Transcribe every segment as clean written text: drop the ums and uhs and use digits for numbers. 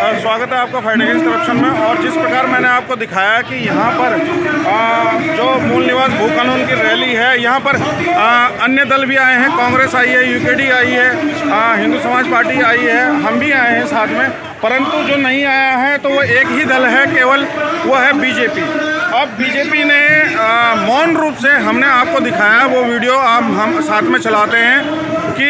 स्वागत है आपका फाइट अगेंस्ट करप्शन में। और जिस प्रकार मैंने आपको दिखाया कि यहाँ पर जो मूल निवास भू कानून की रैली है, यहाँ पर अन्य दल भी आए हैं, कांग्रेस आई है, यूकेडी आई है, हिंदू समाज पार्टी आई है, हम भी आए हैं साथ में। परंतु जो नहीं आया है तो वो एक ही दल है, केवल वो है बीजेपी। अब बीजेपी ने मौन रूप से, हमने आपको दिखाया वो वीडियो, हम साथ में चलाते हैं कि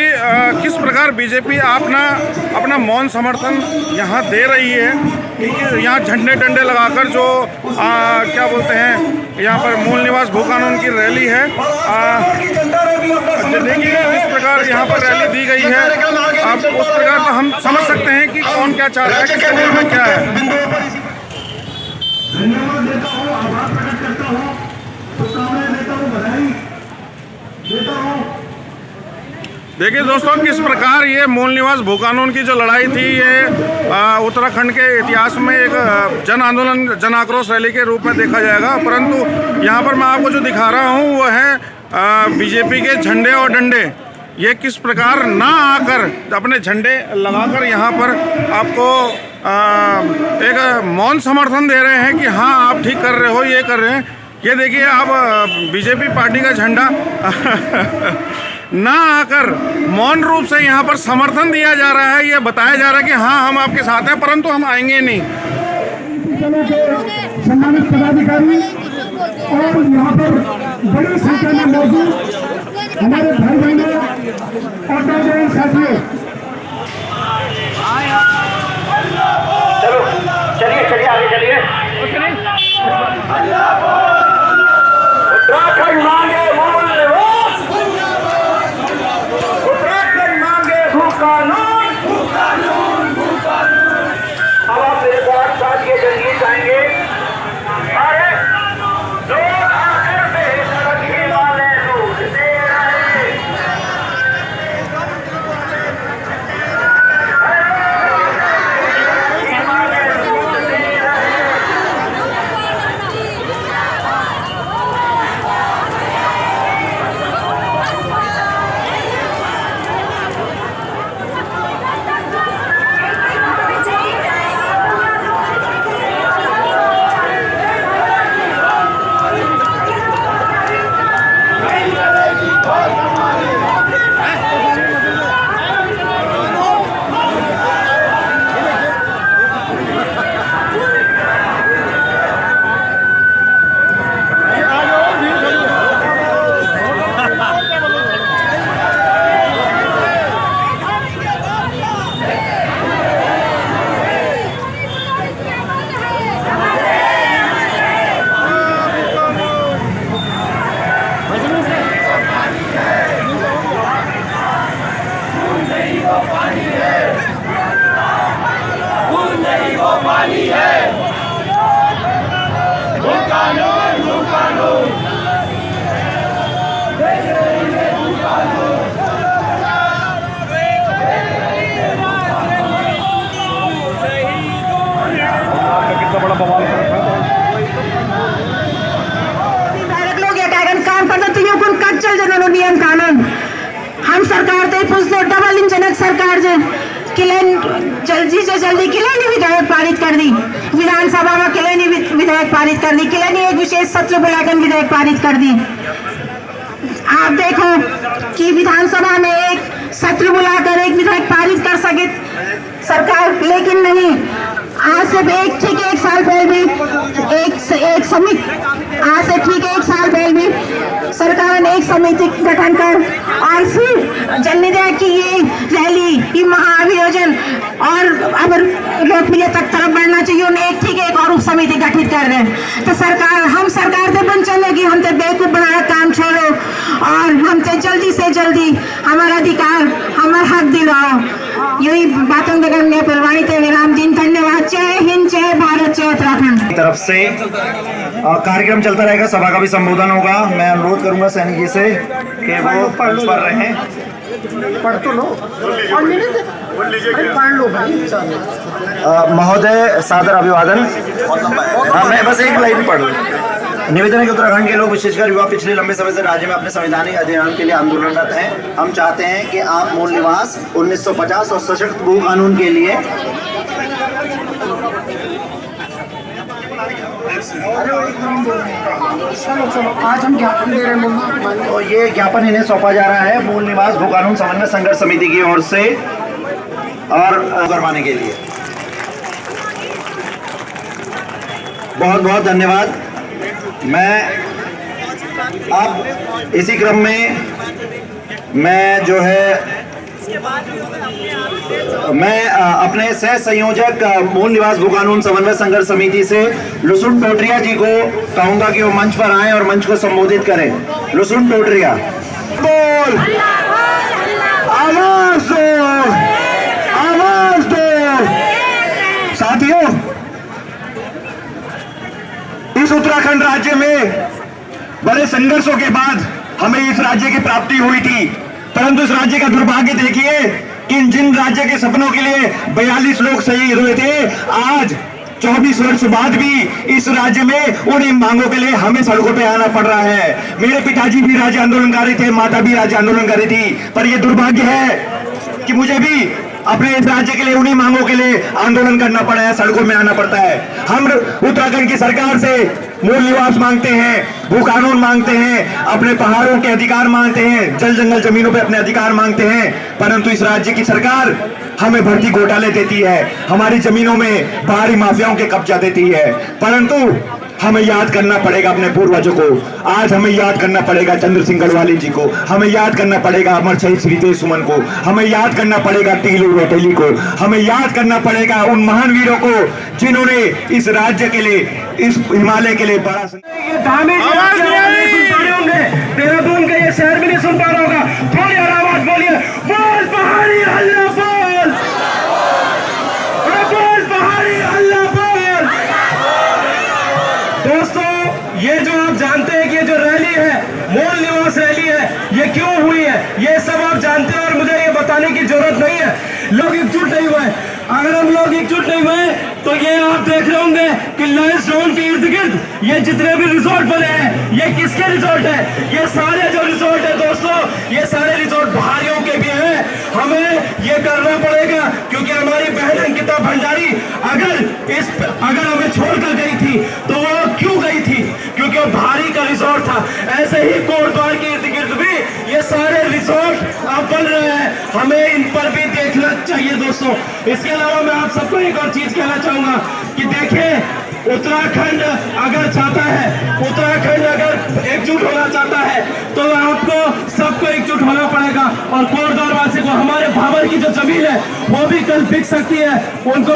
किस प्रकार बीजेपी अपना मौन समर्थन यहाँ दे रही है। क्योंकि यहाँ झंडे डंडे लगाकर जो क्या बोलते हैं, यहाँ पर मूल निवास भू कानून की रैली है। देखिए जिस प्रकार यहाँ पर रैली दी गई है, आप उस प्रकार तो हम समझ सकते हैं कि कौन क्या चाह रहा है, किसके दिल में क्या है। धन्यवाद देता हूँ, आभार प्रकट करता हूँ, शुभकामनाएं देता हूँ, बधाई देता हूँ। देखिए दोस्तों, किस प्रकार ये मूल निवास भू कानून की जो लड़ाई थी, ये उत्तराखंड के इतिहास में एक जन आंदोलन, जन आक्रोश रैली के रूप में देखा जाएगा। परंतु यहाँ पर मैं आपको जो दिखा रहा हूँ वो है बीजेपी के झंडे और डंडे। ये किस प्रकार ना आकर अपने झंडे लगाकर यहाँ पर आपको एक मौन समर्थन दे रहे हैं कि हाँ आप ठीक कर रहे हो, ये कर रहे हैं। ये देखिए आप बीजेपी पार्टी का झंडा ना आकर मौन रूप से यहाँ पर समर्थन दिया जा रहा है। ये बताया जा रहा है कि हाँ हम आपके साथ हैं, परंतु हम आएंगे नहीं। सम्मानित पदाधिकारी और यहाँ पर बड़ी संख्या में मौजूद हमारे भाई बहनों और साथियों, चलिए चलिए आगे चलिए। उत्तराखंड मांगे मूल निवास, उत्तराखंड मांगे भू कानून। अब आप मेरे साथ साथ ये जल्दी जाएंगे। अरे लोग आकर बेसरगी वाले लूटते रहे। पानी है भू कानून, भू कानून। कितना बड़ा बवाल कर रखा है। लोग काम करता तुम्ही कोण कच्चल जनो नियम कानून हम सरकार ते पुछतो डबल इंजन सरकार जे जल्दी से जल्दी किले ने विधेयक पारित कर दी, विधानसभा में किले ने विधेयक पारित कर दी, किले ने एक विशेष सत्र बुलाकर विधेयक पारित कर दी। आप देखो कि विधानसभा में एक सत्र बुलाकर एक विधेयक पारित कर सके सरकार, लेकिन नहीं। आज से ठीक एक साल पहले भी एक समिति, आज से ठीक एक साल पहले भी सरकार ने एक समिति गठन कर और फिर जल्दी दिया कि ये रैली, ये महाअभियोजन और अब लोकप्रियता तक तरफ बढ़ना चाहिए। उन्हें एक और उप समिति गठित कर रहे हैं। तो सरकार, हम सरकार से बन चलेगी, हम तो बेवकूफ बनाना काम छोड़ो और हम तो जल्दी से जल्दी हमारा अधिकार, हमारा हक दिलाओ। यही बातों में परवानी थे विराम दिन। धन्यवाद। जय हिंद, जय भारत, जय उत्तराखंड। तरफ से कार्यक्रम चलता रहेगा, सभा का भी संबोधन होगा। मैं अनुरोध करूंगा सैनिक जी से कि वो मंच पर रहें। पढ़ तो लो, पढ़ लो भाई। महोदय सादर अभिवादन। मैं बस एक लाइन पढ़ लूँ। निवेदन है कि उत्तराखंड के लोग विशेषकर युवा पिछले लंबे समय से राज्य में अपने संवैधानिक अधिकार के लिए आंदोलनरत हैं। हम चाहते हैं कि आप मूल निवास 1950 और सशक्त भू कानून के लिए आज हम ज्ञापन दे रहे हैं। तो ये ज्ञापन इन्हें सौंपा जा रहा है मूल निवास भू कानून समन्वय संघर्ष समिति की ओर से और करवाने के लिए। बहुत बहुत धन्यवाद। मैं अब इसी क्रम में मैं जो है मैं अपने सह संयोजक मूल निवास भू कानून समन्वय संघर्ष समिति से लुसुन टोटरिया जी को कहूंगा कि वो मंच पर आए और मंच को संबोधित करें। लुसुन टोटरिया, बोल, आवाज दो, आवाज दो। साथियों, इस उत्तराखंड राज्य में बड़े संघर्षों के बाद हमें इस राज्य की प्राप्ति हुई थी, परंतु इस राज्य का दुर्भाग्य देखिए कि जिन राज्य के सपनों के लिए 42 लोग शहीद हुए थे, आज 24 वर्ष बाद भी इस राज्य में उन्हीं मांगों के लिए हमें सड़कों पे आना पड़ रहा है। मेरे पिताजी भी राज्य आंदोलनकारी थे, माता भी राज्य आंदोलनकारी थी, पर यह दुर्भाग्य है कि मुझे भी अपने इस राज्य के लिए उन्हीं मांगों के लिए आंदोलन करना पड़ा है, सड़कों में आना पड़ता है। हम उत्तराखंड की सरकार से मूल निवास मांगते हैं, भू कानून मांगते हैं, अपने पहाड़ों के अधिकार मांगते हैं, जल जंगल जमीनों पे अपने अधिकार मांगते हैं, परंतु इस राज्य की सरकार हमें भर्ती घोटाले देती है, हमारी जमीनों में बाहरी माफियाओं के कब्जा देती है। परंतु हमें याद करना पड़ेगा अपने पूर्वजों को, आज हमें याद करना पड़ेगा चंद्र सिंह गढ़वाली जी को, हमें याद करना पड़ेगा अमर शहीद श्री तेज सुमन को, हमें याद करना पड़ेगा टीलू रोटेली को, हमें याद करना पड़ेगा उन महान वीरों को जिन्होंने इस राज्य के लिए, इस हिमालय के लिए बड़ा देहरादून के ये शहर भी नहीं सुन पा रहा होगा। थोड़ी और आवाज बोलिए, बोल पहाड़ी अल्लाह बोल, बोल पहाड़ी अल्लाह बोल। दोस्तों, ये जो आप जानते हैं कि ये जो रैली है, मूल निवास रैली है, ये क्यों हुई है, ये सब आप जानते हैं और मुझे ये बताने की जरूरत नहीं है। लोग एकजुट नहीं हुए। अगर हम लोग एकजुट नहीं हुए तो ये आप देख रहे होंगे कि लायंस टाउन के इर्द गिर्द ये जितने भी रिजॉर्ट बने हैं, ये किसके रिजॉर्ट है? ये सारे जो रिजॉर्ट है दोस्तों, ये सारे रिजॉर्ट बाहरियों के भी हैं। हमें ये करना पड़ेगा क्योंकि हमारी बहन अंकिता भंडारी अगर हमें छोड़कर गई थी तो वो क्यों गई थी? क्योंकि वो बाहरी का रिजॉर्ट था। ऐसे ही कोटद्वार के इर्द गिर्द भी ये सारे रिजॉर्ट अब बन रहे हैं, हमें इन पर भी देखना चाहिए दोस्तों। इसके अलावा मैं आप सबको एक और चीज कहना चाहूंगा कि देखें, उत्तराखंड अगर चाहता है, उत्तराखंड अगर एकजुट होना चाहता है तो आपको सबको एकजुट होना पड़ेगा। और कोटद्वार वासी को, हमारे भाबर की जो जमीन है वो भी कल बिक सकती है, उनको